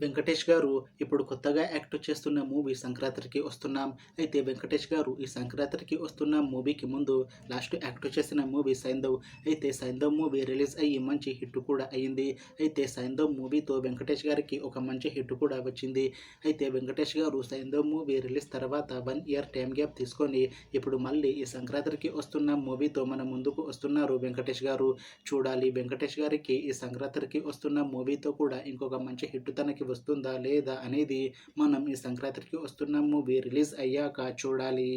వెంకటేష్ గారు ఇప్పుడు కొత్తగా యాక్ట్ చేస్తున్న మూవీ సంక్రాంతికి వస్తున్నాం. అయితే వెంకటేష్ గారు ఈ సంక్రాంతికి వస్తున్న మూవీకి ముందు లాస్ట్ యాక్ట్ చేసిన మూవీ సైంధవ్. అయితే సైంధవ్ మూవీ రిలీజ్ అయ్యి మంచి హిట్ కూడా అయ్యింది. అయితే సైంధవ్ మూవీతో వెంకటేష్ గారికి ఒక మంచి హిట్ కూడా వచ్చింది. అయితే వెంకటేష్ గారు సైంధవ్ మూవీ రిలీజ్ తర్వాత 1 ఇయర్ టైం గ్యాప్ తీసుకొని ఇప్పుడు మళ్ళీ ఈ సంక్రాంతికి వస్తున్న మూవీతో మన ముందుకు వస్తున్నారు వెంకటేష్ గారు. చూడాలి వెంకటేష్ గారికి ఈ సంక్రాంతికి వస్తున్న మూవీతో కూడా ఇంకొక మంచి హిట్ తనకి వస్తుందా లేదా అనేది మనం ఈ సంక్రాంతికి వస్తున్న మూవీ రిలీజ్ అయ్యాక చూడాలి.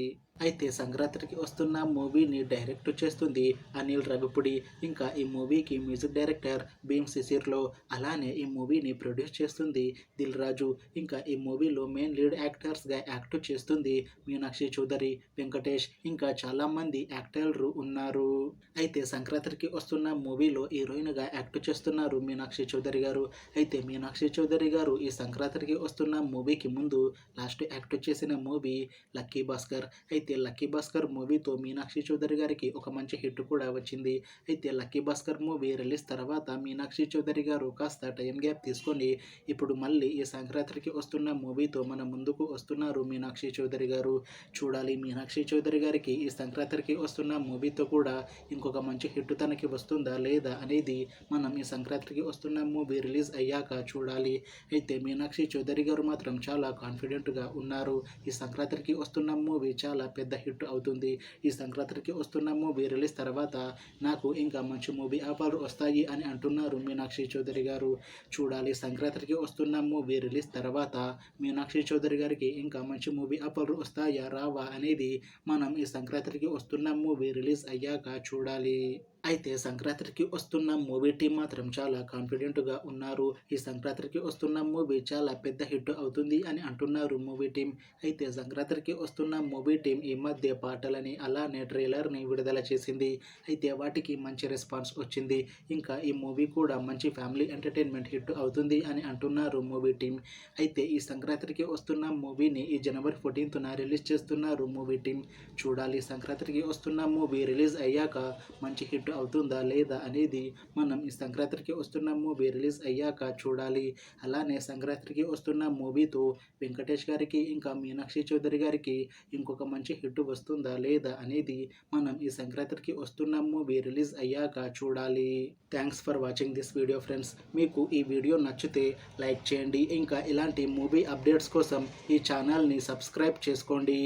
అయితే సంక్రాంతికి వస్తున్న మూవీని డైరెక్ట్ చేస్తుంది అనిల్ రావిపూడి. ఇంకా ఈ మూవీకి మ్యూజిక్ డైరెక్టర్ భీమ్ సిసిర్లో. అలానే ఈ మూవీని ప్రొడ్యూస్ చేస్తుంది దిల్ రాజు. ఇంకా ఈ మూవీలో మెయిన్ లీడ్ యాక్టర్స్గా యాక్ట్ చేస్తుంది మీనాక్షి చౌదరి, వెంకటేష్, ఇంకా చాలామంది యాక్టర్లు ఉన్నారు. అయితే సంక్రాంతికి వస్తున్న మూవీలో హీరోయిన్గా యాక్ట్ చేస్తున్నారు మీనాక్షి చౌదరి గారు. అయితే మీనాక్షి చౌదరి గారు ఈ సంక్రాంతికి వస్తున్న మూవీకి ముందు లాస్ట్ యాక్ట్ చేసిన మూవీ లక్కీ భాస్కర్. అయితే లక్కీ భాస్కర్ మూవీతో మీనాక్షి చౌదరి గారికి ఒక మంచి హిట్ కూడా వచ్చింది. అయితే లక్కీ భాస్కర్ మూవీ రిలీజ్ తర్వాత మీనాక్షి చౌదరి గారు కాస్త టైం గ్యాప్ తీసుకొని ఇప్పుడు మళ్ళీ ఈ సంక్రాంతికి వస్తున్న మూవీతో మన ముందుకు వస్తున్నారు మీనాక్షి చౌదరి గారు. చూడాలి మీనాక్షి చౌదరి గారికి ఈ సంక్రాంతికి వస్తున్న మూవీతో కూడా ఇంకొక మంచి హిట్ తనకి వస్తుందా లేదా అనేది మనం ఈ సంక్రాంతికి వస్తున్న మూవీ రిలీజ్ అయ్యాక చూడాలి. అయితే మీనాక్షి చౌదరి గారు మాత్రం చాలా కాన్ఫిడెంట్గా ఉన్నారు. ఈ సంక్రాంతికి వస్తున్న మూవీ చాలా పెద్ద హిట్ అవుతుంది. ఈ సంక్రాంతికి వస్తున్న మూవీ రిలీజ్ తర్వాత నాకు ఇంకా మంచి మూవీ ఆఫర్లు వస్తాయి అని అంటున్నారు మీనాక్షి చౌదరి గారు. చూడాలి సంక్రాంతికి వస్తున్న మూవీ రిలీజ్ తర్వాత మీనాక్షి చౌదరి గారికి ఇంకా మంచి మూవీ ఆఫర్లు వస్తాయా రావా అనేది మనం ఈ సంక్రాంతికి వస్తున్న మూవీ రిలీజ్ అయ్యాక చూడాలి. అయితే సంక్రాంతికి వస్తున్న మూవీ టీం మాత్రం చాలా కాన్ఫిడెంట్గా ఉన్నారు. ఈ సంక్రాంతికి వస్తున్న మూవీ చాలా పెద్ద హిట్ అవుతుంది అని అంటున్నారు మూవీ టీం. అయితే సంక్రాంతికి వస్తున్న మూవీ టీం ఈ మధ్య పాటలని అలానే ట్రైలర్ని విడుదల చేసింది. అయితే వాటికి మంచి రెస్పాన్స్ వచ్చింది. ఇంకా ఈ మూవీ కూడా మంచి ఫ్యామిలీ ఎంటర్టైన్మెంట్ హిట్ అవుతుంది అని అంటున్నారు మూవీ టీం. అయితే ఈ సంక్రాంతికి వస్తున్న మూవీని ఈ జనవరి 14న రిలీజ్ చేస్తున్నారు మూవీ టీం. చూడాలి సంక్రాంతికి వస్తున్న మూవీ రిలీజ్ అయ్యాక మంచి హిట్ అవుతుందా లేదా అనేది మనం ఈ సంక్రాంతికి వస్తున్న మూవీ రిలీజ్ అయ్యాక చూడాలి. అలానే సంక్రాంతికి వస్తున్న మూవీతో వెంకటేష్ గారికి ఇంకా మీనాక్షి చౌదరి గారికి ఇంకొక మంచి హిట్ వస్తుందా లేదా అనేది మనం ఈ సంక్రాంతికి వస్తున్న మూవీ రిలీజ్ అయ్యాక చూడాలి. Thanks for watching this video friends. మీకు ఈ వీడియో నచ్చితే లైక్ చేయండి. ఇంకా ఇలాంటి మూవీ అప్డేట్స్ కోసం ఈ ఛానల్ని సబ్స్క్రైబ్ చేసుకోండి.